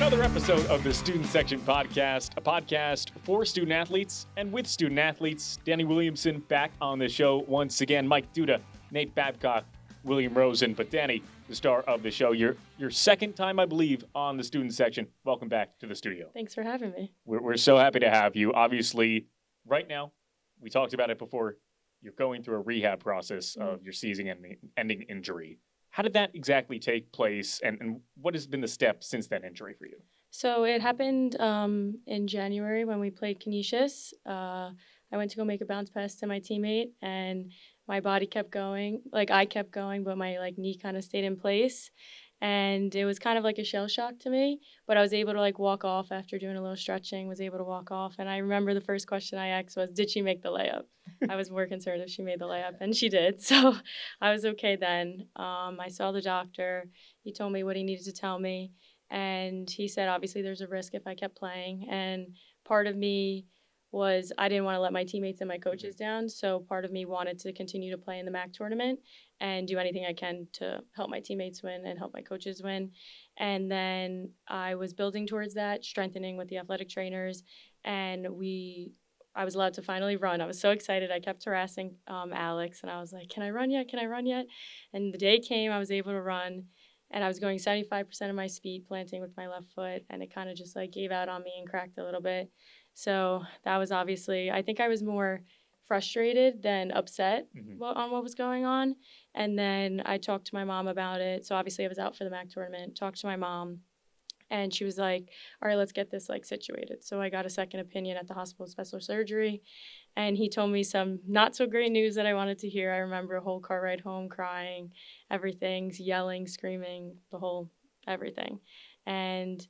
Another episode of the Student Section Podcast, a podcast for student athletes and with student athletes. Danielle Williamsen back on the show once again. Mike Duda, Nate Babcock, William Rosen. But Danny, the star of the show, your second time, I believe, on the Student Section. Welcome back to the studio. Thanks for having me. We're so happy to have you. Obviously, right now, we talked about it before, you're going through a rehab process of your season-ending injury. How did that exactly take place, and what has been the step since that injury for you? So it happened in January when we played Canisius. I went to go make a bounce pass to my teammate, and my body kept going. I kept going, but my knee kind of stayed in place. And it was kind of like a shell shock to me, but I was able to walk off after doing a little stretching, was able to walk off. And I remember the first question I asked was, did she make the layup? I was more concerned if she made the layup, and she did. So I was okay then. I saw the doctor. He told me what he needed to tell me. And he said, obviously, there's a risk if I kept playing. And part of me was I didn't want to let my teammates and my coaches down. So part of me wanted to continue to play in the MAAC tournament and do anything I can to help my teammates win and help my coaches win. And then I was building towards that, strengthening with the athletic trainers. And I was allowed to finally run. I was so excited. I kept harassing Alex, and I was like, can I run yet? Can I run yet? And the day came, I was able to run. And I was going 75% of my speed, planting with my left foot. And it kind of just gave out on me and cracked a little bit. So that was obviously, I think I was more frustrated than upset on what was going on. And then I talked to my mom about it. So obviously I was out for the MAAC tournament, talked to my mom, and she was like, all right, let's get this situated. So I got a second opinion at the hospital of special surgery. And he told me some not so great news that I wanted to hear. I remember a whole car ride home crying, everything, yelling, screaming, the whole everything. And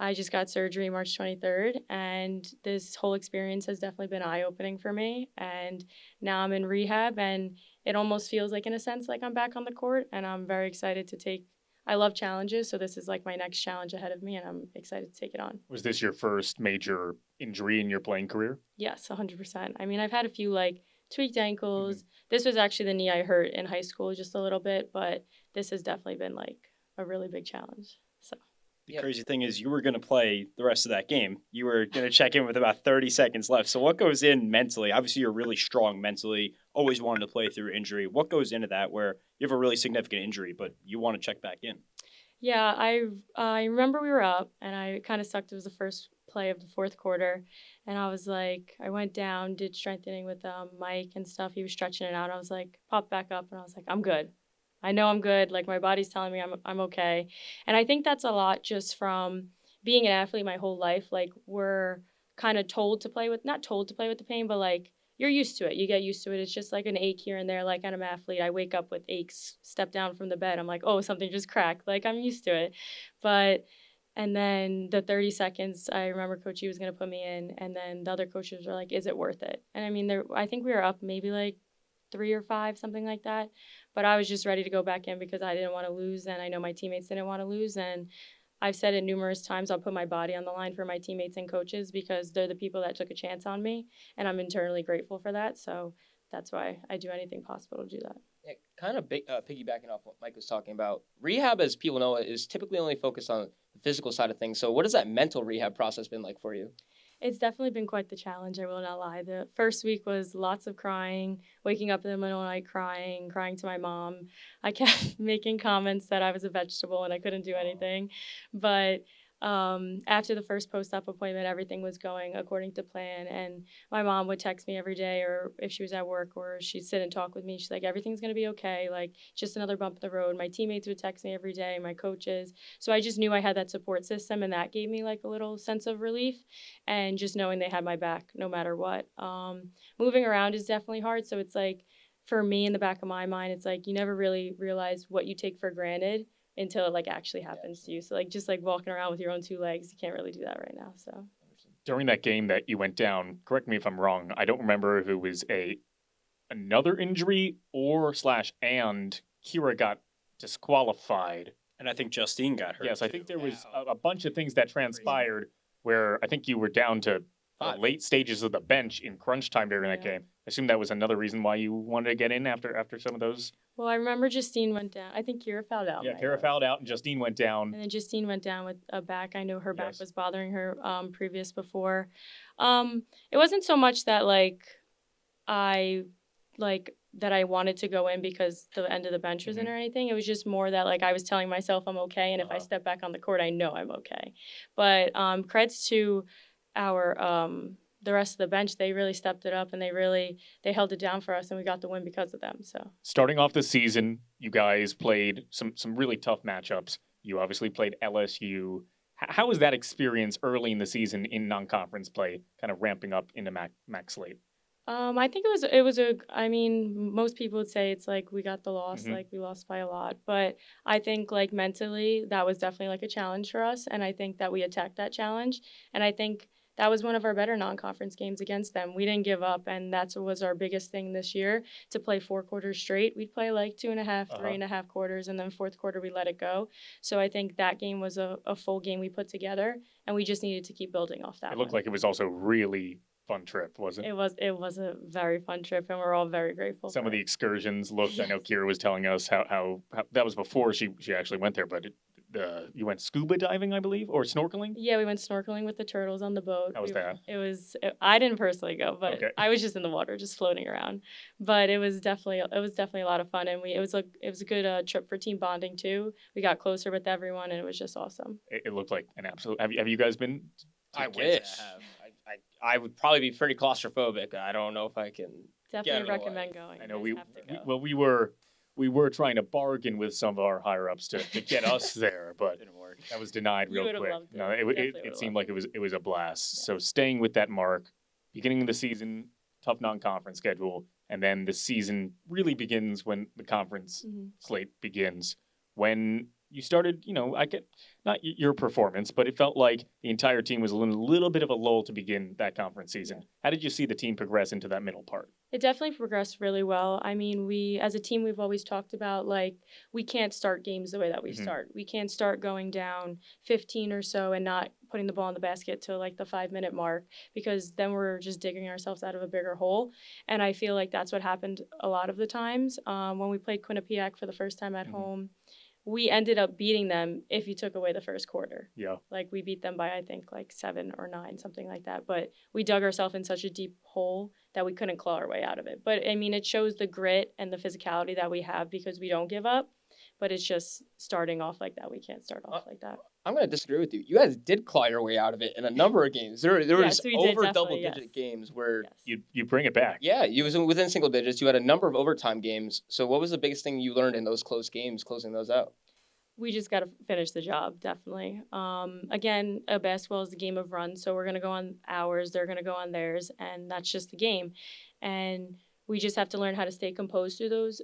I just got surgery March 23rd, and this whole experience has definitely been eye-opening for me. And now I'm in rehab, and it almost feels in a sense, I'm back on the court, and I'm very excited to I love challenges, so this is my next challenge ahead of me, and I'm excited to take it on. Was this your first major injury in your playing career? Yes, 100%. I mean, I've had a few tweaked ankles. This was actually the knee I hurt in high school just a little bit, but this has definitely been a really big challenge. So. The crazy thing is you were going to play the rest of that game. You were going to check in with about 30 seconds left. So what goes in mentally? Obviously, you're really strong mentally, always wanted to play through injury. What goes into that where you have a really significant injury, but you want to check back in? Yeah, I remember we were up, and I kind of sucked. It was the first play of the fourth quarter, and I was I went down, did strengthening with Mike and stuff. He was stretching it out. I was popped back up, and I was I'm good. I know I'm good. My body's telling me I'm okay. And I think that's a lot just from being an athlete my whole life. We're kind of told to play with, not told to play with the pain, but you're used to it. You get used to it. It's just an ache here and there. I'm an athlete. I wake up with aches, step down from the bed. I'm oh, something just cracked. I'm used to it. And then the 30 seconds, I remember Coach E was going to put me in. And then the other coaches were is it worth it? And I mean, I think we were up maybe 3 or 5, something like that. But I was just ready to go back in because I didn't want to lose, and I know my teammates didn't want to lose. And I've said it numerous times, I'll put my body on the line for my teammates and coaches because they're the people that took a chance on me, and I'm internally grateful for that. So that's why I do anything possible to do that. Yeah, kind of piggybacking off what Mike was talking about, rehab, as people know, is typically only focused on the physical side of things. So what has that mental rehab process been like for you? It's definitely been quite the challenge, I will not lie. The first week was lots of crying, waking up in the middle of the night crying to my mom. I kept making comments that I was a vegetable and I couldn't do anything. But after the first post-op appointment, everything was going according to plan. And my mom would text me every day, or if she was at work, or she'd sit and talk with me. She's everything's going to be okay. Just another bump in the road. My teammates would text me every day, my coaches. So I just knew I had that support system, and that gave me a little sense of relief. And just knowing they had my back no matter what. Moving around is definitely hard. So it's for me, in the back of my mind, it's you never really realize what you take for granted until it actually happens to you. So just walking around with your own 2 legs, you can't really do that right now. So during that game that you went down, correct me if I'm wrong, I don't remember if it was another injury and Kira got disqualified. And I think Justine got hurt. Yes, I think there was a bunch of things that transpired where I think you were down to late stages of the bench in crunch time during that game. assume that was another reason why you wanted to get in after some of those. Well, I remember Justine went down. I think Kira fouled out. Yeah, Kara fouled out and Justine went down. And then Justine went down with a back. I know her back Yes. was bothering her previous before. It wasn't so much that I wanted to go in because the end of the bench was in or anything. It was just more that I was telling myself I'm okay, and if I step back on the court, I know I'm okay. But creds to our the rest of the bench. They really stepped it up, and they held it down for us, and we got the win because of them. So Starting off the season, you guys played some really tough matchups. You obviously played LSU. How was that experience early in the season in non-conference play, kind of ramping up into MAAC slate? I think most people would say it's we got the loss, we lost by a lot. But I think mentally that was definitely a challenge for us. And I think that we attacked that challenge. And I think that was one of our better non-conference games against them. We didn't give up. And that was our biggest thing this year, to play 4 quarters straight. We'd play 2.5, 3.5 quarters. And then fourth quarter, we let it go. So I think that game was a full game we put together. And we just needed to keep building off that. It looked like it was also really fun trip, wasn't it? It was a very fun trip, and we're all very grateful. Some of the excursions looked. I know Kira was telling us how that was before she actually went there, but you went scuba diving, I believe, or snorkeling. Yeah, we went snorkeling with the turtles on the boat. How was that? I didn't personally go, but Okay. I was just in the water, just floating around. But it was definitely a lot of fun, and it was a good trip for team bonding too. We got closer with everyone, and it was just awesome. It looked like an absolute. Have you guys been? I wish. I would probably be pretty claustrophobic. I don't know if I can. Definitely recommend going. I know You guys have to go. we were trying to bargain with some of our higher ups to get us there, but Didn't work. that was denied You real would've quick. loved it. No, Definitely it would've seemed loved like it was a blast. So staying with that mark, beginning of the season, tough non-conference schedule, and then the season really begins when the conference slate begins. When you started, I get not your performance, but it felt like the entire team was in a little bit of a lull to begin that conference season. Yeah. How did you see the team progress into that middle part? It definitely progressed really well. I mean, we as a team, we've always talked about we can't start games the way that we start. We can't start going down 15 or so and not putting the ball in the basket till the 5-minute mark, because then we're just digging ourselves out of a bigger hole. And I feel like that's what happened a lot of the times. When we played Quinnipiac for the first time at home, we ended up beating them if you took away the first quarter. Yeah. We beat them by, I think, 7 or 9, something like that. But we dug ourselves in such a deep hole that we couldn't claw our way out of it. But, I mean, it shows the grit and the physicality that we have because we don't give up. But it's just starting off like that. We can't start off like that. I'm going to disagree with you. You guys did claw your way out of it in a number of games. There were Yes, just we did, over definitely, double-digit yes. games where, Yes. You bring it back. yeah, you was within single digits. You had a number of overtime games. So what was the biggest thing you learned in those close games, closing those out? We just got to finish the job, definitely. Again, basketball is a game of runs, so we're going to go on ours, they're going to go on theirs, and that's just the game. And we just have to learn how to stay composed through those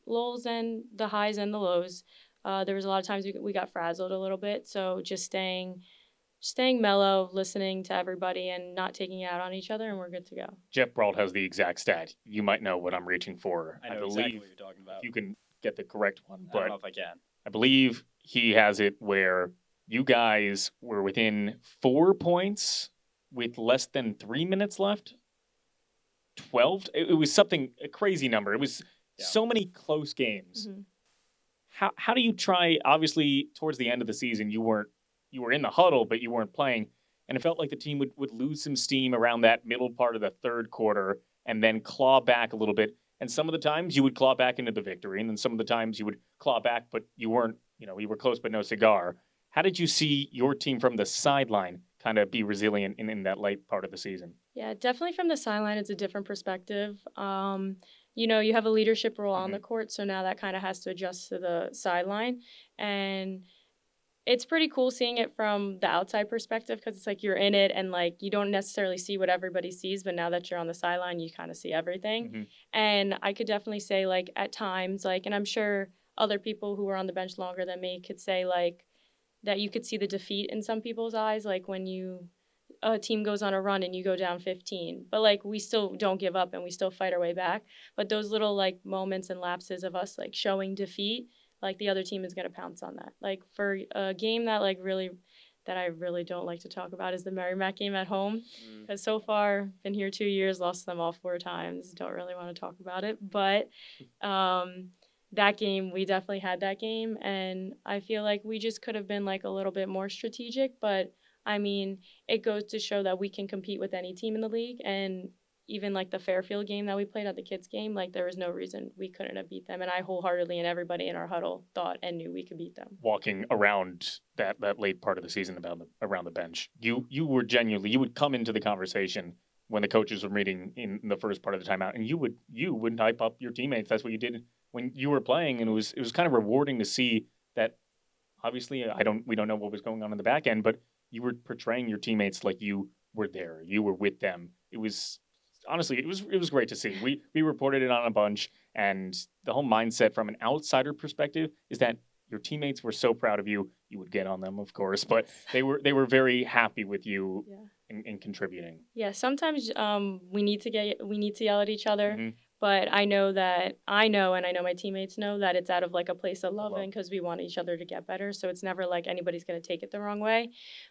lulls and the highs and the lows. There was a lot of times we got frazzled a little bit, so just staying mellow, listening to everybody, and not taking it out on each other, and we're good to go. Jeff Brault has the exact stat. You might know what I'm reaching for. I know believe exactly what you're talking about. you can get the correct one, I don't but know if I can. I believe he has it where you guys were within 4 points with less than 3 minutes left. 12. It was a crazy number. It was so many close games. Mm-hmm. How do you try? Obviously, towards the end of the season, you were in the huddle, but you weren't playing, and it felt like the team would lose some steam around that middle part of the third quarter, and then claw back a little bit. And some of the times you would claw back into the victory, and then some of the times you would claw back, but you weren't. You were close, but no cigar. How did you see your team from the sideline kind of be resilient in that late part of the season? Yeah, definitely from the sideline, it's a different perspective. You have a leadership role on the court, so now that kind of has to adjust to the sideline. And it's pretty cool seeing it from the outside perspective because it's you're in it and you don't necessarily see what everybody sees, but now that you're on the sideline, you kind of see everything. Mm-hmm. And I could definitely say at times, and I'm sure other people who were on the bench longer than me could say that you could see the defeat in some people's eyes, when a team goes on a run and you go down 15, but we still don't give up and we still fight our way back. But those little moments and lapses of us showing defeat, the other team is going to pounce on that. For a game that really that I really don't like to talk about is the MAAC game at home. Because so far, been here 2 years, lost them all 4 times. Don't really want to talk about it. But that game, we definitely had that game. And I feel like we just could have been like a little bit more strategic. But I mean, it goes to show that we can compete with any team in the league. And even like the Fairfield game that we played at the kids game, like there was no reason we couldn't have beat them. And I wholeheartedly and everybody in our huddle thought and knew we could beat them. Walking around that late part of the season around the bench, you were genuinely, you would come into the conversation when the coaches were meeting in the first part of the timeout, and you would hype up your teammates. That's what you did when you were playing, and it was kind of rewarding to see that. Obviously, we don't know what was going on in the back end, but you were portraying your teammates like you were there, you were with them. It was honestly, it was great to see. We reported it on a bunch, and the whole mindset from an outsider perspective is that your teammates were so proud of you. You would get on them, of course, but they were very happy with you in contributing. Yeah, sometimes we need to yell at each other. Mm-hmm. But I know and I know my teammates know that it's out of like a place of love and because we want each other to get better. So it's never like anybody's going to take it the wrong way.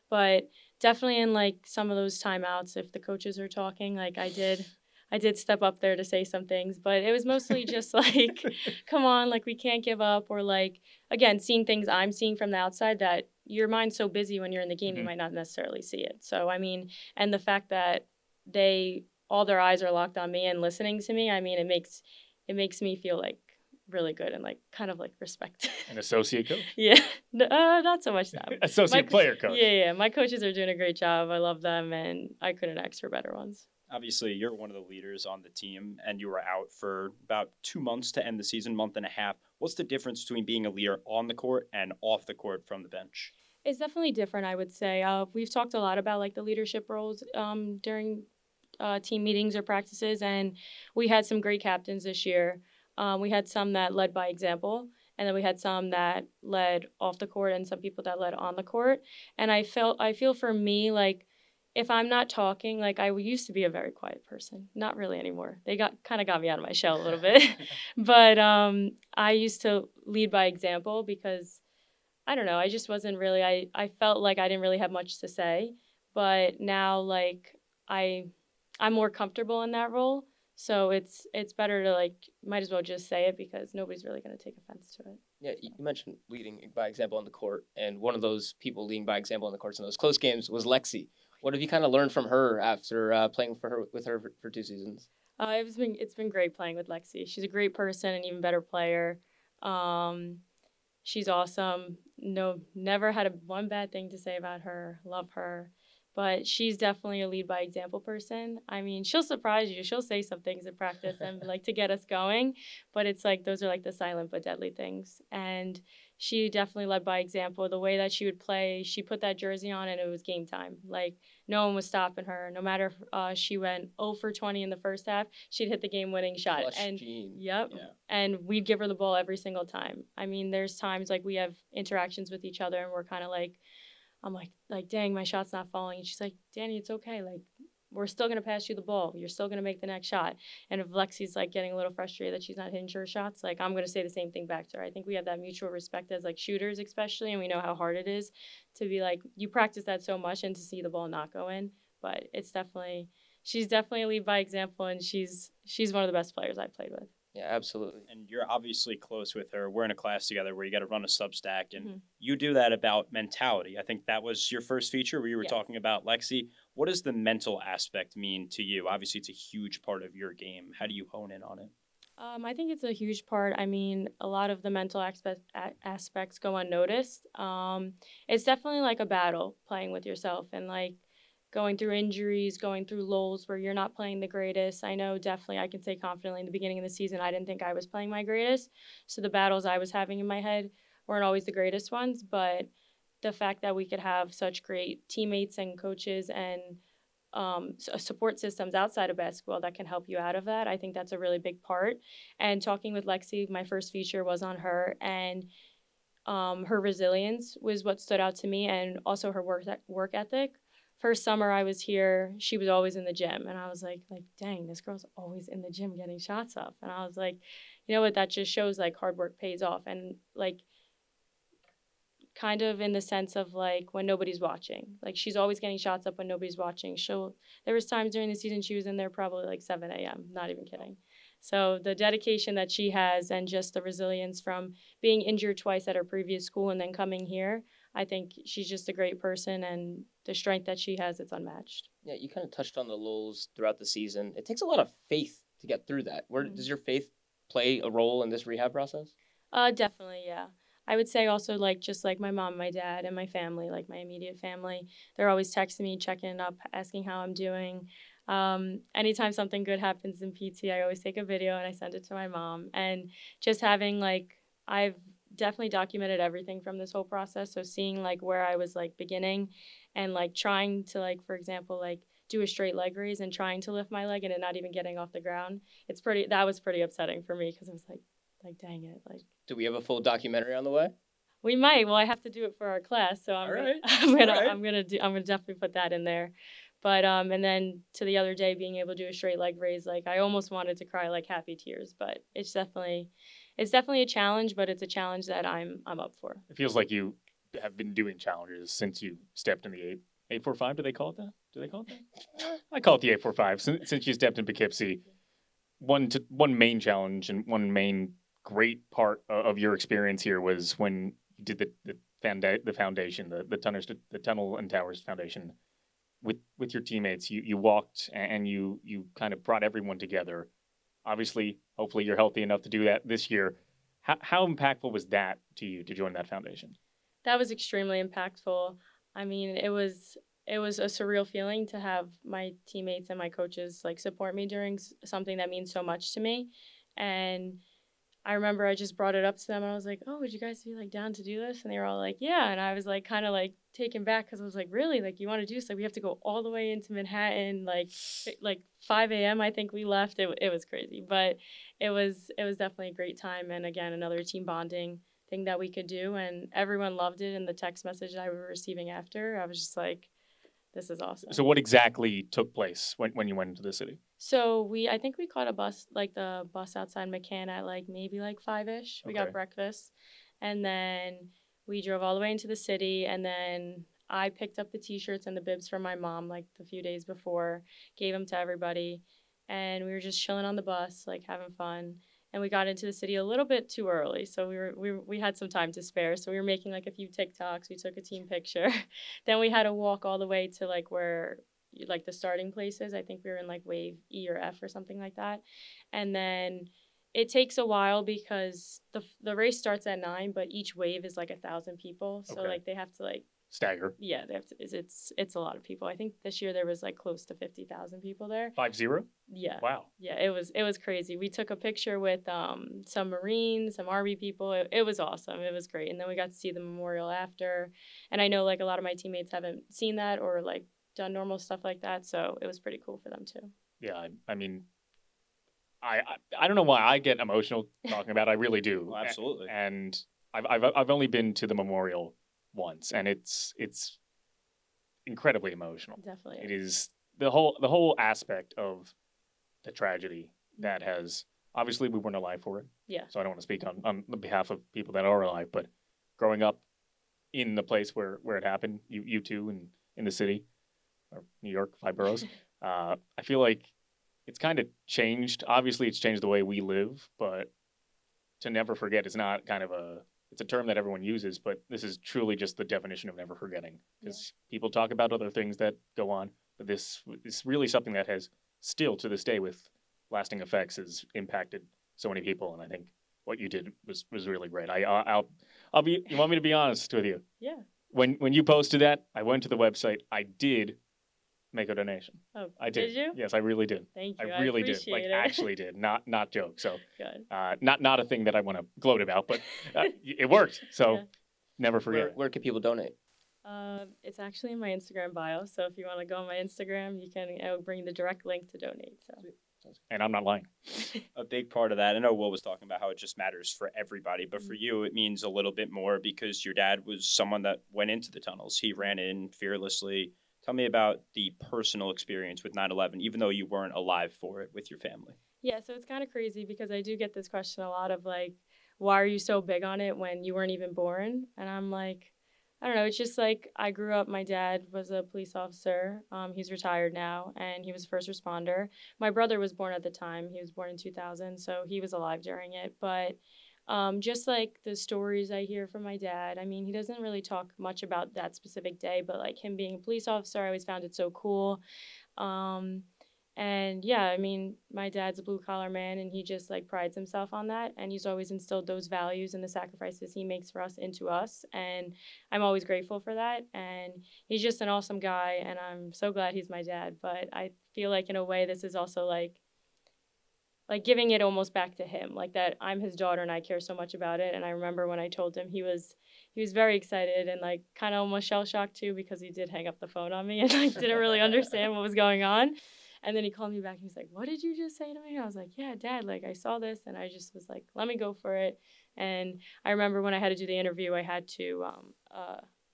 But definitely in like some of those timeouts, if the coaches are talking, like I did step up there to say some things, but it was mostly just like, come on, like we can't give up, or like, again, seeing things I'm seeing from the outside that your mind's so busy when you're in the game, you might not necessarily see it. So, I mean, and the fact that all their eyes are locked on me and listening to me, I mean, it makes me feel like really good and like kind of like respect. An associate coach? Yeah, not so much that. Associate player coach. Yeah. My coaches are doing a great job. I love them, and I couldn't ask for better ones. Obviously, you're one of the leaders on the team, and you were out for about 2 months to end the season, month and a half. What's the difference between being a leader on the court and off the court from the bench? It's definitely different, I would say. We've talked a lot about like the leadership roles during team meetings or practices, and we had some great captains this year. We had some that led by example, and then we had some that led off the court and some people that led on the court. And I feel for me, like if I'm not talking, like I used to be a very quiet person, not really anymore. They kind of got me out of my shell a little bit, but I used to lead by example because I don't know, I just wasn't really, I felt like I didn't really have much to say, but now like I'm more comfortable in that role, so it's better to like might as well just say it because nobody's really going to take offense to it. Yeah, you mentioned leading by example on the court, and one of those people leading by example on the courts in those close games was Lexi. What have you kind of learned from her after playing with her for 2 seasons? It's been great playing with Lexi. She's a great person, an even better player. She's awesome. Never had one bad thing to say about her. Love her. But she's definitely a lead by example person. I mean, she'll surprise you. She'll say some things in practice and like to get us going. But it's like those are like the silent but deadly things. And she definitely led by example. The way that she would play, she put that jersey on and it was game time. Like no one was stopping her. No matter if she went 0 for 20 in the first half, she'd hit the game-winning shot. Clutch and gene. Yep. Yeah. And we'd give her the ball every single time. I mean, there's times like we have interactions with each other and we're kind of like, I'm like, dang, my shot's not falling. And she's like, Danny, it's okay. Like, we're still going to pass you the ball. You're still going to make the next shot. And if Lexi's, like, getting a little frustrated that she's not hitting her shots, like, I'm going to say the same thing back to her. I think we have that mutual respect as, like, shooters especially, and we know how hard it is to be, like, you practice that so much and to see the ball not go in. But she's definitely a lead by example, and she's one of the best players I've played with. Yeah, absolutely. And you're obviously close with her. We're in a class together where you got to run a Substack, and you do Mm-hmm. that about mentality. I think that was your first feature where you were Yeah. talking about Lexi. What does the mental aspect mean to you? Obviously, it's a huge part of your game. How do you hone in on it? I think it's a huge part. I mean, a lot of the mental aspects go unnoticed. It's definitely like a battle playing with yourself and like going through injuries, going through lulls where you're not playing the greatest. I know definitely I can say confidently in the beginning of the season, I didn't think I was playing my greatest. So the battles I was having in my head weren't always the greatest ones, but the fact that we could have such great teammates and coaches and support systems outside of basketball that can help you out of that, I think that's a really big part. And talking with Lexi, my first feature was on her, and her resilience was what stood out to me, and also her work ethic. First summer I was here, she was always in the gym, and I was like, dang, this girl's always in the gym getting shots up. And I was like, you know what, that just shows like hard work pays off. And like kind of in the sense of like when nobody's watching. Like she's always getting shots up when nobody's watching. There was times during the season she was in there probably like 7 a.m. Not even kidding. So the dedication that she has and just the resilience from being injured twice at her previous school and then coming here, I think she's just a great person, and the strength that she has, it's unmatched. Yeah, you kind of touched on the lulls throughout the season. It takes a lot of faith to get through that. Where does your faith play a role in this rehab process? Definitely, yeah. I would say also like just like my mom, my dad, and my family, like my immediate family, they're always texting me, checking up, asking how I'm doing. Anytime something good happens in PT, I always take a video and I send it to my mom. And just having like, I've definitely documented everything from this whole process. So seeing like where I was like beginning and like trying to like, for example, like do a straight leg raise and trying to lift my leg and it not even getting off the ground. That was pretty upsetting for me because I was like, dang it. Like, do we have a full documentary on the way? We might. Well, I have to do it for our class, so I'm gonna definitely put that in there. But and then to the other day, being able to do a straight leg raise, like I almost wanted to cry like happy tears. But it's definitely a challenge, but it's a challenge that I'm up for. It feels like you have been doing challenges since you stepped in the 845. Do they call it that? Do they call it that? I call it the 845 since you stepped in Poughkeepsie. One main challenge and one main great part of your experience here was when you did the foundation, the Tunnel and Towers Foundation with your teammates. You walked and you kind of brought everyone together. Obviously, hopefully you're healthy enough to do that this year. How impactful was that to you to join that foundation? That was extremely impactful. I mean, it was a surreal feeling to have my teammates and my coaches like support me during something that means so much to me. And I remember I just brought it up to them and I was like, oh, would you guys be like down to do this? And they were all like, yeah. And I was like kind of like taken back because I was like, really? Like, you want to do this? Like, we have to go all the way into Manhattan, like 5 a.m. I think we left. It was crazy, but it was definitely a great time. And again, another team bonding thing that we could do. And everyone loved it. And the text message that I was receiving after, I was just like, this is awesome. So what exactly took place when you went into the city? So I think we caught a bus, like the bus outside McCann at like maybe like 5-ish. We got breakfast and then we drove all the way into the city, and then I picked up the t-shirts and the bibs from my mom like the few days before, gave them to everybody, and we were just chilling on the bus, like having fun. And we got into the city a little bit too early, so we had some time to spare. So we were making like a few TikToks. We took a team picture. Then we had to walk all the way to like where like the starting places. I think we were in like wave E or F or something like that. And then it takes a while because the race starts at 9, but each wave is like 1,000 people. So like they have to like stagger. Yeah, they have to. It's a lot of people. I think this year there was like close to 50,000 people there. 50? Yeah. Wow. Yeah, it was crazy. We took a picture with some Marines, some Army people. It was awesome. It was great. And then we got to see the memorial after. And I know like a lot of my teammates haven't seen that or like done normal stuff like that, so it was pretty cool for them too. Yeah, I mean, I don't know why I get emotional talking about it. I really do. Well, absolutely. And I've only been to the memorial once, and it's incredibly emotional. Definitely. It is the whole aspect of the tragedy that has, obviously we weren't alive for it. Yeah. So I don't want to speak on the behalf of people that are alive, but growing up in the place where it happened, you two, and in the city, or New York, 5 boroughs, I feel like it's kind of changed. Obviously, it's changed the way we live, but to never forget is not kind of it's a term that everyone uses, but this is truly just the definition of never forgetting. Because people talk about other things that go on, but this is really something that has still to this day with lasting effects has impacted so many people. And I think what you did was really great. I'll be. You want me to be honest with you? Yeah. When you posted that, I went to the website. I did make a donation. Oh, I did. Did you? Yes, I really did. Thank you. I really did. appreciate Like it. actually did. Not joke. So Good. not a thing that I want to gloat about, but it worked. So Yeah. never forget. Where can people donate? It's actually in my Instagram bio, so if you want to go on my Instagram, you can. I'll bring the direct link to donate. So. And I'm not lying. A big part of that, I know Will was talking about how it just matters for everybody, but for you, it means a little bit more because your dad was someone that went into the tunnels. He ran in fearlessly. Tell me about the personal experience with 9/11, even though you weren't alive for it with your family. Yeah, so it's kind of crazy because I do get this question a lot of like, why are you so big on it when you weren't even born? And I'm like, I don't know. It's just like I grew up. My dad was a police officer. He's retired now, and he was a first responder. My brother was born at the time. He was born in 2000, so he was alive during it. But just like the stories I hear from my dad, I mean, he doesn't really talk much about that specific day, but like him being a police officer, I always found it so cool. Um, and yeah, I mean, my dad's a blue collar man and he just like prides himself on that. And he's always instilled those values and the sacrifices he makes for us into us. And I'm always grateful for that. And he's just an awesome guy. And I'm so glad he's my dad. But I feel like in a way, this is also like giving it almost back to him, like that I'm his daughter and I care so much about it. And I remember when I told him, he was very excited and like kind of almost shell shocked too, because he did hang up the phone on me and like didn't really understand what was going on. And then he called me back and he's like, "What did you just say to me?" I was like, "Yeah, Dad, like I saw this." And I just was like, "Let me go for it." And I remember when I had to do the interview, I had to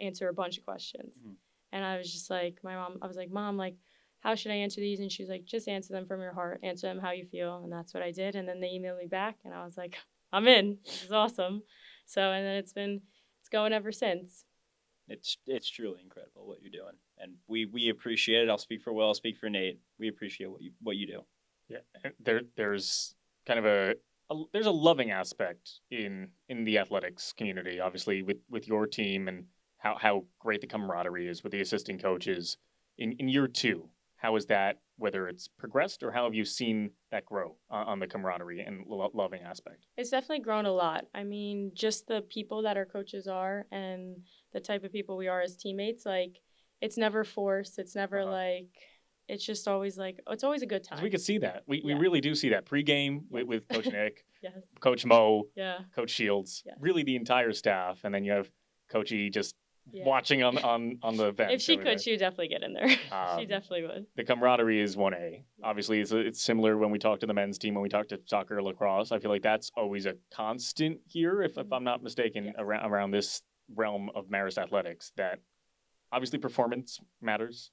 answer a bunch of questions. Mm-hmm. And I was just like, I was like, "Mom, like, how should I answer these?" And she was like, "Just answer them from your heart. Answer them how you feel." And that's what I did. And then they emailed me back and I was like, "I'm in. This is awesome." So, and then it's going ever since. It's truly incredible what you're doing, and we appreciate it. I'll speak for Will. I'll speak for Nate. We appreciate what you do. Yeah, there's kind of there's a loving aspect in the athletics community, obviously with your team and how great the camaraderie is with the assistant coaches. In year two, how is that? Whether it's progressed or how have you seen that grow on the camaraderie and loving aspect? It's definitely grown a lot. I mean, just the people that our coaches are and the type of people we are as teammates, like it's never forced. It's never like, it's just always like, it's always a good time. We could see that. We really do see that pregame with Coach Nick, yes. Coach Mo, yeah. Coach Shields, really the entire staff. And then you have Coach E just watching on the bench. If she could, she would definitely get in there. She definitely would. The camaraderie is 1A. Obviously, it's similar when we talk to the men's team, when we talk to soccer or lacrosse. I feel like that's always a constant here, if I'm not mistaken, around this realm of Marist athletics, that obviously performance matters,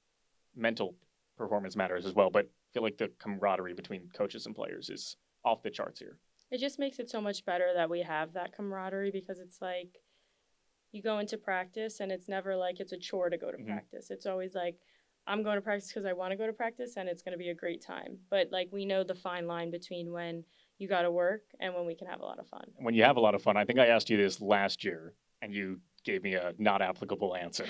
mental performance matters as well, but I feel like the camaraderie between coaches and players is off the charts here. It just makes it so much better that we have that camaraderie, because it's like, you go into practice and it's never like it's a chore to go to practice. It's always like, I'm going to practice because I want to go to practice and it's going to be a great time. But like, we know the fine line between when you got to work and when we can have a lot of fun. When you have a lot of fun, I think I asked you this last year and you gave me a not applicable answer.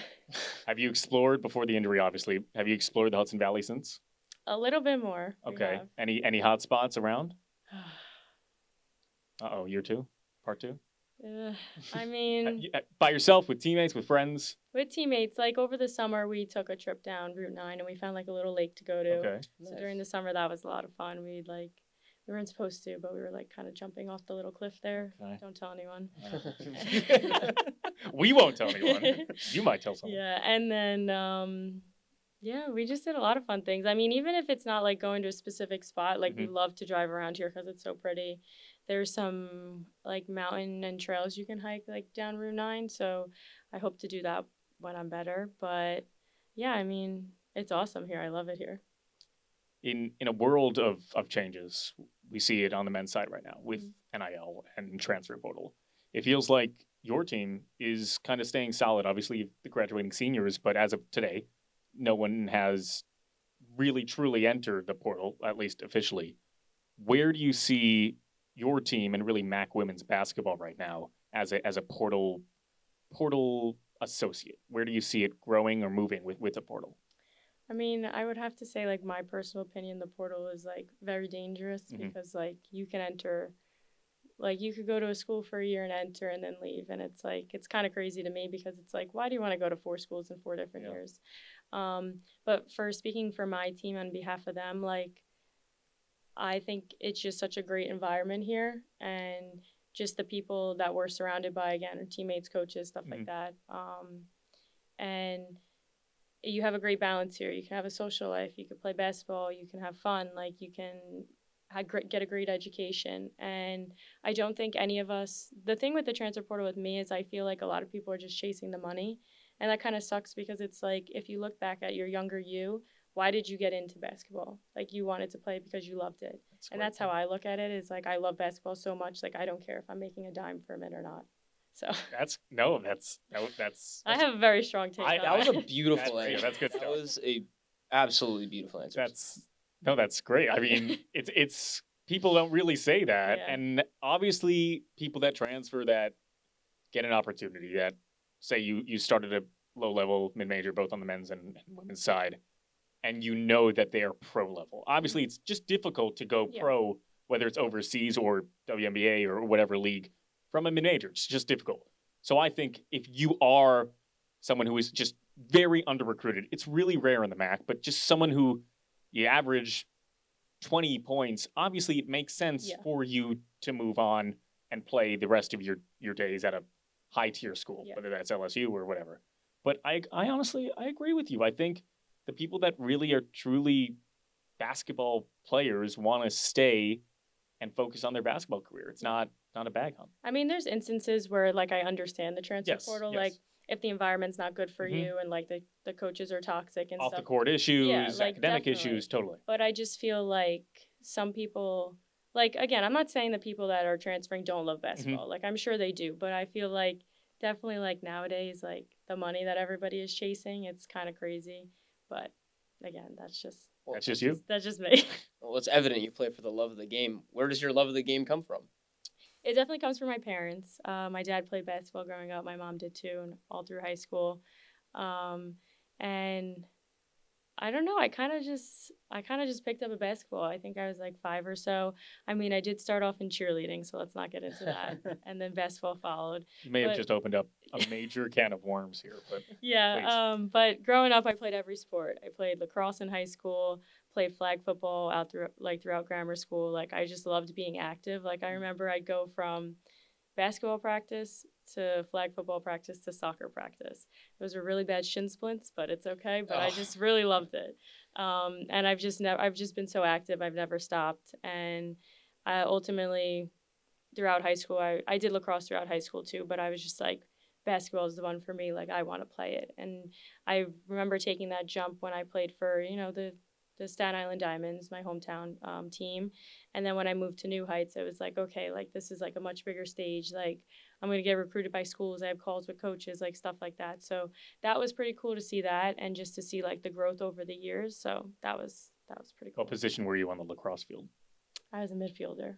Have you explored, before the injury obviously, have you explored the Hudson Valley since? A little bit more. Okay. Any hot spots around? Year two? Part two? I mean, by yourself, with teammates, with friends? With teammates. Like over the summer, we took a trip down Route 9 and we found like a little lake to go to. Okay. So during the summer, that was a lot of fun. We weren't supposed to, but we were like kind of jumping off the little cliff there. Okay. Don't tell anyone. We won't tell anyone. You might tell someone. Yeah, and then we just did a lot of fun things. I mean, even if it's not like going to a specific spot, like we love to drive around here because it's so pretty. There's some like mountain and trails you can hike like down Route 9. So I hope to do that when I'm better. But yeah, I mean, it's awesome here. I love it here. In a world of changes, we see it on the men's side right now with NIL and transfer portal. It feels like your team is kind of staying solid. Obviously, the graduating seniors, but as of today, no one has really truly entered the portal, at least officially. Where do you see your team and really MAAC women's basketball right now as a portal associate? Where do you see it growing or moving with the portal? I mean, I would have to say, like, my personal opinion, the portal is like very dangerous because like you can enter, like you could go to a school for a year and enter and then leave, and it's like, it's kind of crazy to me because it's like, why do you want to go to 4 schools in 4 different years? But speaking for my team on behalf of them, like, I think it's just such a great environment here, and just the people that we're surrounded by, again, our teammates, coaches, stuff like that. And you have a great balance here. You can have a social life. You can play basketball. You can have fun. Like, you can get a great education. And I don't think any of us, the thing with the transfer portal with me is I feel like a lot of people are just chasing the money. And that kind of sucks because it's like, if you look back at your younger you, why did you get into basketball? Like, you wanted to play because you loved it. That's how I look at it, is like, I love basketball so much. Like, I don't care if I'm making a dime from it or not. So That's I have a very strong take. on That was it. a beautiful That's great. answer. That's good That stuff. was a absolutely beautiful answer. That's great. I mean, it's people don't really say that, Yeah. and obviously people that transfer that get an opportunity that say you started a low level mid major both on the men's and women's side, and you know that they are pro level. Obviously, it's just difficult to go Yeah. pro, whether it's overseas or WNBA or whatever league, from a mid major. It's just difficult. So I think if you are someone who is just very under recruited, it's really rare in the MAAC, but just someone who you average 20 points, obviously it makes sense Yeah. for you to move on and play the rest of your days at a high tier school, Yeah. whether that's LSU or whatever. But I honestly, I agree with you. I think the people that really are truly basketball players want to stay and focus on their basketball career. It's not a bag hump. I mean, there's instances where like I understand the transfer Yes, portal, yes. like if the environment's not good for Mhm. you and like the coaches are toxic and Off the stuff. court issues, Yeah, like, academic definitely. issues, totally. But I just feel like some people, like, again, I'm not saying the people that are transferring don't love basketball. Like, I'm sure they do. But I feel like definitely, like, nowadays, like, the money that everybody is chasing, it's kind of crazy. But again, that's just That's just you. that's just me. Well, it's evident you play for the love of the game. Where does your love of the game come from? It definitely comes from my parents. My dad played basketball growing up. My mom did too, and all through high school. And I don't know. I kind of just picked up a basketball. I think I was like 5 or so. I mean, I did start off in cheerleading, so let's not get into that. And then basketball followed. You may have But- just opened up a major can of worms here, but Yeah. But growing up, I played every sport. I played lacrosse in high school. Played flag football throughout grammar school. Like I just loved being active. Like I remember I'd go from basketball practice to flag football practice to soccer practice. Those were really bad shin splints, but it's okay. But I just really loved it. And I've just been so active. I've never stopped. And I ultimately, throughout high school, I did lacrosse throughout high school too. But I was just like, basketball is the one for me. Like I want to play it. And I remember taking that jump when I played for the Staten Island Diamonds, my hometown team. And then when I moved to New Heights, it was like, okay, like this is like a much bigger stage. Like I'm going to get recruited by schools. I have calls with coaches, like stuff like that. So that was pretty cool to see that and just to see like the growth over the years. So that was pretty cool. what position were you on the lacrosse field? I was a midfielder.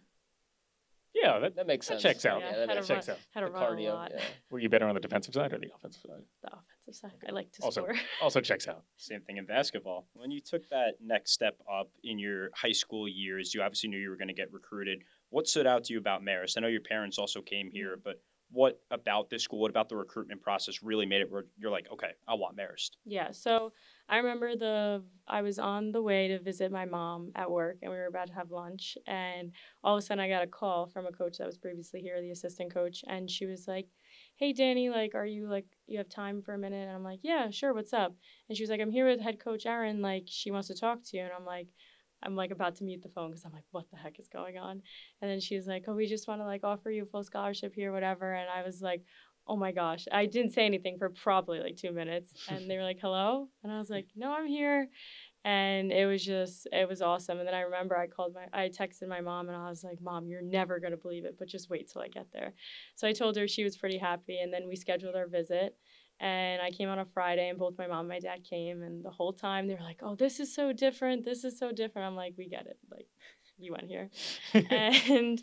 Yeah, That makes that sense. checks out. Yeah, that had makes to checks out. Had to The run a cardio, lot. yeah. Were you better on the defensive side or the offensive side? The offensive side. I like to Also- score. Also checks out. Same thing in basketball. When you took that next step up in your high school years, you obviously knew you were going to get recruited. What stood out to you about Marist? I know your parents also came here, but what about this school, what about the recruitment process really made it where you're like, okay, I want Marist? Yeah, so I remember I was on the way to visit my mom at work, and we were about to have lunch, and all of a sudden I got a call from a coach that was previously here, the assistant coach, and she was like, hey, Danny, like, are you, like, you have time for a minute? And I'm like, yeah, sure, what's up? And she was like, I'm here with head coach Erin, like, she wants to talk to you, and I'm like about to mute the phone because I'm like, what the heck is going on? And then she was like, oh, we just want to, like, offer you a full scholarship here, whatever, and I was like, oh my gosh, I didn't say anything for probably like 2 minutes. And they were like, hello? And I was like, no, I'm here. And it was awesome. And then I remember I texted my mom and I was like, Mom, you're never going to believe it, but just wait till I get there. So I told her, she was pretty happy. And then we scheduled our visit. And I came on a Friday and both my mom and my dad came. And the whole time they were like, oh, this is so different. This is so different. I'm like, we get it. Like, you went here. And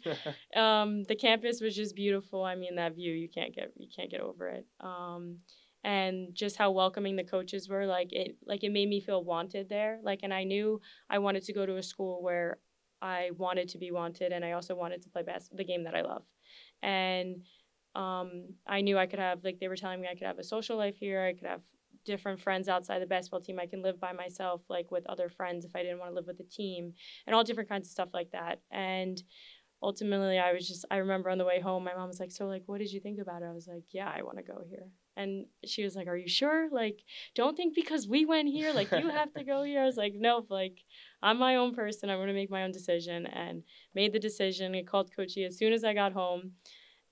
the campus was just beautiful. I mean, that view, you can't get over it. And just how welcoming the coaches were, like it made me feel wanted there. Like, and I knew I wanted to go to a school where I wanted to be wanted, and I also wanted to play the game that I love. And I knew I could have, like, they were telling me I could have a social life here. I could have different friends outside the basketball team. I can live by myself, like with other friends if I didn't want to live with the team, and all different kinds of stuff like that. And ultimately, I remember on the way home, my mom was like, so, like, what did you think about it? I was like, yeah, I want to go here. And she was like, are you sure? Like, don't think because we went here, like, you have to go here. I was like, nope, like, I'm my own person. I'm going to make my own decision, and made the decision. I called Coach E as soon as I got home.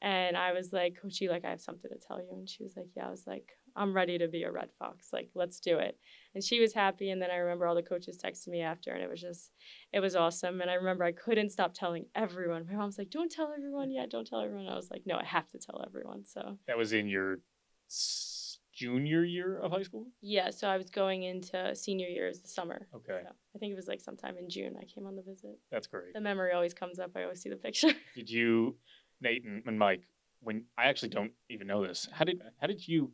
And I was like, Coachy, like, I have something to tell you. And she was like, yeah. I was like, I'm ready to be a Red Fox. Like, let's do it. And she was happy. And then I remember all the coaches texted me after, and it was awesome. And I remember I couldn't stop telling everyone. My mom's like, don't tell everyone yet. Don't tell everyone. I was like, no, I have to tell everyone. So That was in your junior year of high school? yeah, so I was going into senior years the summer. Okay. So I think it was like sometime in June I came on the visit. That's great. The memory always comes up. I always see the picture. Did you, Nate and Mike, when I actually don't even know this, how did you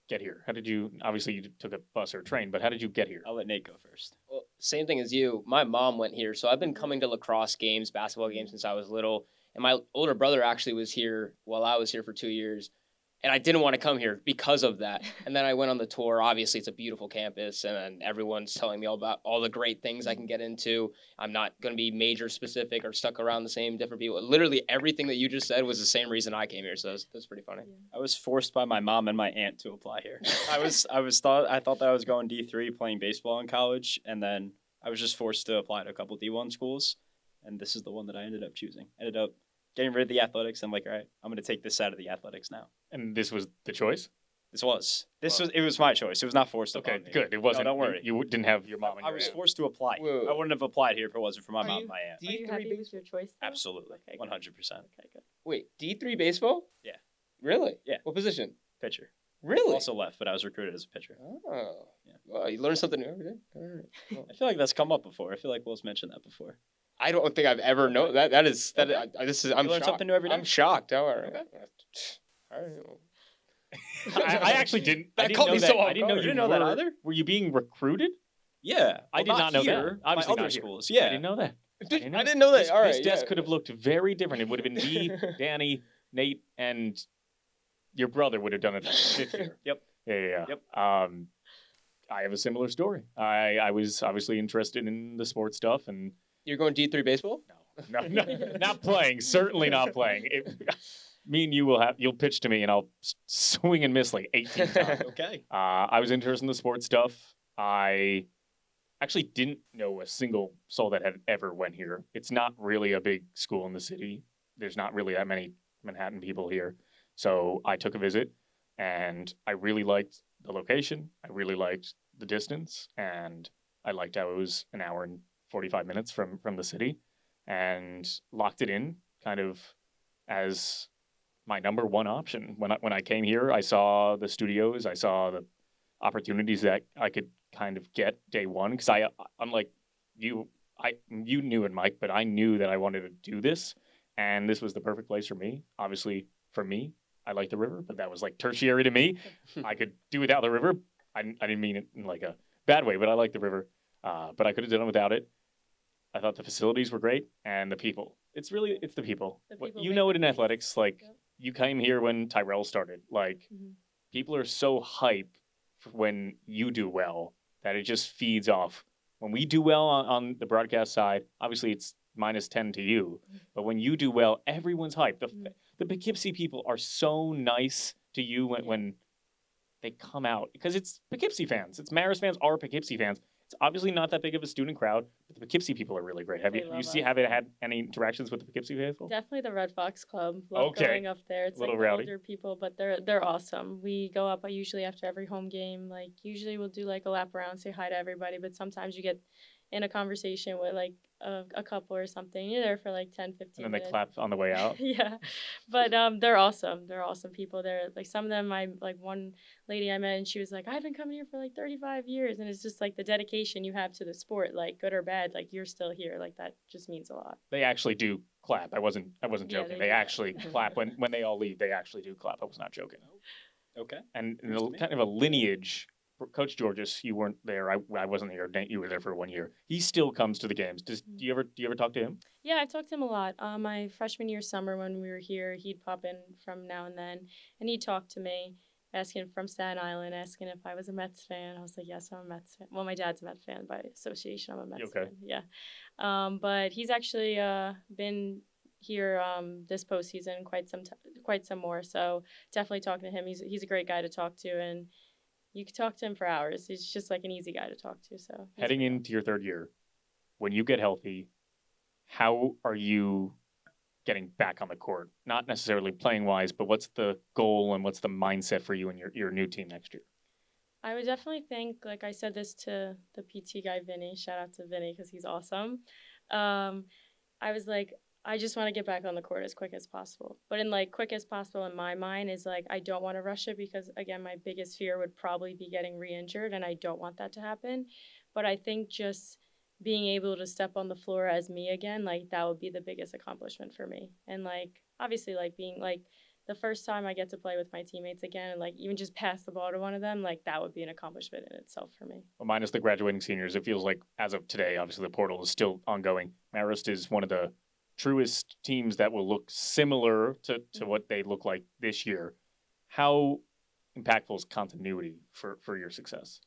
get here? Obviously you took a bus or a train, but how did you get here? I'll let Nate go first. Well, same thing as you. My mom went here, so I've been coming to lacrosse games, basketball games since I was little. And my older brother actually was here while I was here for 2 years. And I didn't want to come here because of that. And then I went on the tour. Obviously, it's a beautiful campus, and everyone's telling me all about all the great things I can get into. I'm not going to be major specific or stuck around the same different people. Literally everything that you just said was the same reason I came here. So that's pretty funny. I was forced by my mom and my aunt to apply here. I thought that I was going D3 playing baseball in college, and then I was just forced to apply to a couple D1 schools, and this is the one that I ended up choosing. Ended up getting rid of the athletics. I'm like, all right, I'm going to take this out of the athletics now. And this was the choice? It was my choice. It was not forced Okay, upon me. good. It wasn't. No, don't worry. You didn't have your mom and I your was aunt. forced to apply. Whoa. I wouldn't have applied here if it wasn't for my Are mom you- and my aunt. Are you happy with your choice, though? Absolutely. Okay, 100%. good. Okay, good. Wait, D3 baseball? Yeah. Really? Yeah. What position? Pitcher. Really? Also left, but I was recruited as a pitcher. Oh. Yeah. Well, you learn something new every day. All right. Well, I feel like that's come up before. I feel like Will's mentioned that before. I don't think I've ever known that. I'm You learn shocked. something new every day? I'm shocked. All right. Okay. All right. I actually didn't. I That didn't caught know me that. so off I didn't know guard. you You didn't know that were- either? Were you being recruited? Yeah. I did not know here. that. Obviously my other not here. schools. I Yeah. didn't know that. I didn't know that. This, All right. this desk yeah. could have looked very different. It would have been me, Danny, Nate, and your brother would have done it fifth year. Yep. Yeah. Yep. I have a similar story. I was obviously interested in the sports stuff, and You're going D3 baseball? no, not playing. Certainly not playing. Me and you'll pitch to me, and I'll swing and miss like 18 times. Okay. I was interested in the sports stuff. I actually didn't know a single soul that had ever went here. It's not really a big school in the city. There's not really that many Manhattan people here. So I took a visit, and I really liked the location. I really liked the distance, and I liked how it was an hour and 45 minutes from the city, and locked it in kind of as my number one option. When I came here, I saw the studios, I saw the opportunities that I could kind of get day one, because unlike you knew it, Mike, but I knew that I wanted to do this, and this was the perfect place for me. Obviously, for me, I like the river, but that was like tertiary to me. I could do without the river. I didn't mean it in like a bad way, but I like the river. But I could have done it without it. I thought the facilities were great, and the people. It's the people. The people You make know the it in place. athletics. Like, Yep. you came here when Tyrell started. Like, Mhm. people are so hype for when you do well that it just feeds off. When we do well on the broadcast side, obviously it's -10 to you. But when you do well, everyone's hyped. The Poughkeepsie people are so nice to you when they come out, because it's Poughkeepsie fans. It's Marist fans are Poughkeepsie fans. It's obviously not that big of a student crowd, but the Poughkeepsie people are really great. Have They you love us. had any interactions with the Poughkeepsie people? Definitely the Red Fox Club. Love Okay. going up there. It's Little like the rowdy. older people, but they're awesome. We go up usually after every home game. Like usually we'll do like a lap around, say hi to everybody, but sometimes you get in a conversation with like a couple or something. You're there for like 10, 15 And then they minutes. clap on the way out. Yeah, but they're awesome. They're awesome people. They're like some of them. One lady I met, and she was like, "I've been coming here for like 35 years," and it's just like the dedication you have to the sport, like good or bad, like you're still here. Like that just means a lot. They actually do clap. I wasn't Yeah, joking. they They do. actually clap when they all leave. They actually do clap. I was not joking. Okay. And News to me. kind of a lineage. Coach Georges, you weren't there. I wasn't here. Nate, you were there for 1 year. He still comes to the games. Do you ever talk to him? Yeah, I talked to him a lot. My freshman year summer when we were here, he'd pop in from now and then, and he'd talk to me, asking from Staten Island, asking if I was a Mets fan. I was like, yes, I'm a Mets fan. Well, my dad's a Mets fan by association. I'm a Mets Okay. fan. Yeah. But he's actually been here this postseason quite some more. So definitely talking to him. He's a great guy to talk to, and you could talk to him for hours. He's just like an easy guy to talk to. So he's Heading great. into your third year, when you get healthy, how are you getting back on the court? Not necessarily playing wise, but what's the goal and what's the mindset for you and your new team next year? I would definitely think, like I said this to the PT guy, Vinny. Shout out to Vinny because he's awesome. I was like, I just want to get back on the court as quick as possible. But in like quick as possible in my mind is like, I don't want to rush it because, again, my biggest fear would probably be getting re-injured, and I don't want that to happen. But I think just being able to step on the floor as me again, like that would be the biggest accomplishment for me. And like, obviously, like being like the first time I get to play with my teammates again and like even just pass the ball to one of them, like that would be an accomplishment in itself for me. Well, minus the graduating seniors, it feels like as of today, obviously the portal is still ongoing. Marist is one of the truest teams that will look similar to what they look like this year. How impactful is continuity for your success?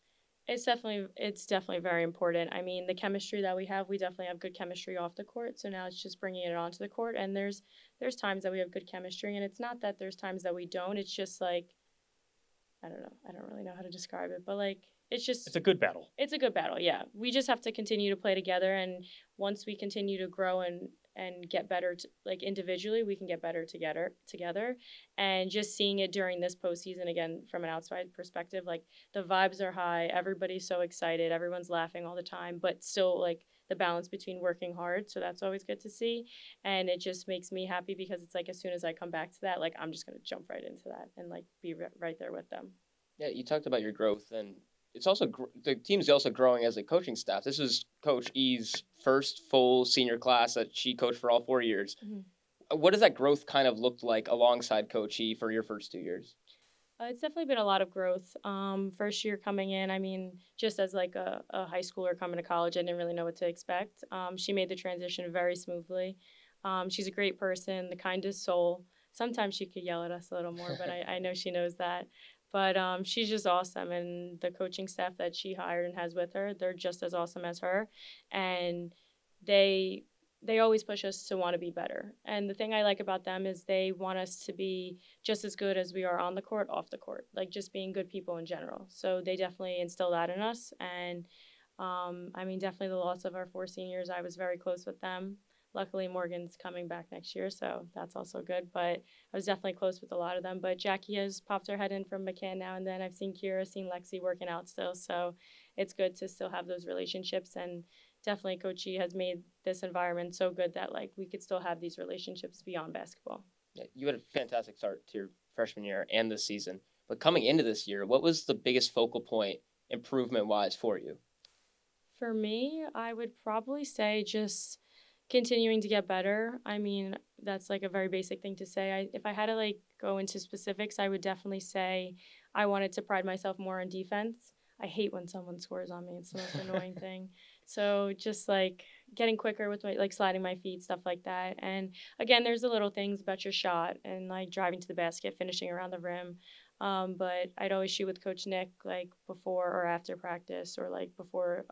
It's definitely very important. I mean, the chemistry that we definitely have good chemistry off the court. So now it's just bringing it onto the court. And there's times that we have good chemistry, and it's not that there's times that we don't. It's just like, I don't know. I don't really know how to describe it, but like it's a good battle. It's a good battle. Yeah, we just have to continue to play together, and once we continue to grow and get better, like individually, we can get better together. And just seeing it during this postseason, again, from an outside perspective, like the vibes are high. Everybody's so excited. Everyone's laughing all the time, but still like the balance between working hard. So that's always good to see. And it just makes me happy because it's like as soon as I come back to that, like I'm just going to jump right into that and like be right there with them. Yeah, you talked about your growth, and it's also the team's also growing as a coaching staff. This is Coach E's first full senior class that she coached for all 4 years. Mm-hmm. What does that growth kind of look like alongside Coach E for your first 2 years? It's definitely been a lot of growth. First year coming in, I mean, just as like a high schooler coming to college, I didn't really know what to expect. She made the transition very smoothly. She's a great person, the kindest soul. Sometimes she could yell at us a little more, but I know she knows that. But she's just awesome, and the coaching staff that she hired and has with her, they're just as awesome as her, and they always push us to want to be better. And the thing I like about them is they want us to be just as good as we are on the court, off the court, like just being good people in general. So they definitely instill that in us, and I mean, definitely the loss of our 4 seniors, I was very close with them. Luckily, Morgan's coming back next year, so that's also good. But I was definitely close with a lot of them. But Jackie has popped her head in from McCann now and then. I've seen Kira, seen Lexi working out still. So it's good to still have those relationships. And definitely Coach E has made this environment so good that, like, we could still have these relationships beyond basketball. Yeah, you had a fantastic start to your freshman year and this season. But coming into this year, what was the biggest focal point improvement-wise for you? For me, I would probably say just continuing to get better. I mean, that's like a very basic thing to say. If I had to like go into specifics, I would definitely say I wanted to pride myself more on defense. I hate when someone scores on me. It's the most annoying thing. So just like getting quicker with my like sliding my feet, stuff like that. And again, there's the little things about your shot and like driving to the basket, finishing around the rim. But I'd always shoot with Coach Nick like before or after practice or like before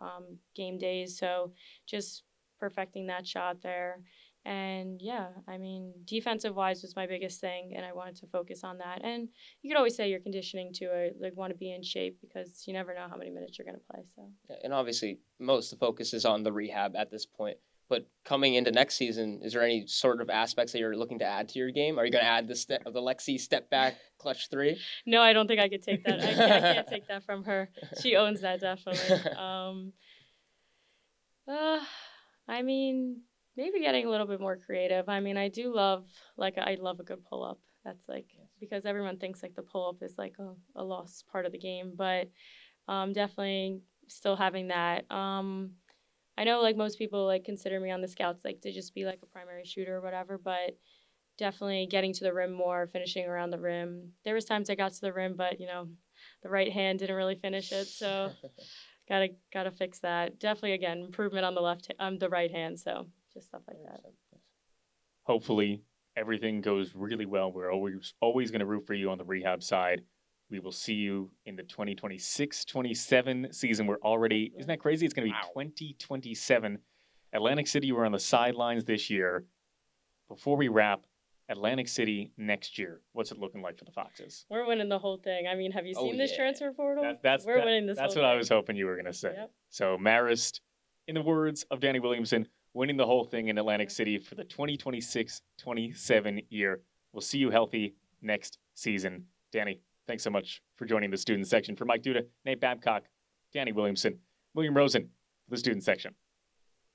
game days. So just perfecting that shot there. And yeah, I mean, defensive wise was my biggest thing, and I wanted to focus on that. And you could always say your conditioning too. I like want to be in shape because you never know how many minutes you're going to play. So and obviously, most of the focus is on the rehab at this point. But coming into next season, is there any sort of aspects that you're looking to add to your game? Are you going to add the Lexi step back clutch 3? No, I don't think I could take that. I can't take that from her. She owns that definitely. I mean, maybe getting a little bit more creative. I mean, I love a good pull-up. That's like, because everyone thinks like the pull-up is like a lost part of the game, but definitely still having that. I know like most people like consider me on the scouts like to just be like a primary shooter or whatever, but definitely getting to the rim more, finishing around the rim. There was times I got to the rim, but the right hand didn't really finish it, so Gotta fix that. Definitely, again, improvement on the right hand. So just stuff like that. Hopefully, everything goes really well. We're always going to root for you on the rehab side. We will see you in the 2026-27 season. We're already, isn't that crazy? It's going to be 2027. Atlantic City, we're on the sidelines this year. Before we wrap, Atlantic City next year. What's it looking like for the Foxes? We're winning the whole thing. I mean, have you seen this transfer portal? We're winning this. That's what I was hoping you were going to say. Yep. So Marist, in the words of Danny Williamsen, winning the whole thing in Atlantic City for the 2026-27 year. We'll see you healthy next season. Danny, thanks so much for joining the student section. For Mike Duda, Nate Babcock, Danny Williamsen, William Rosen, the student section.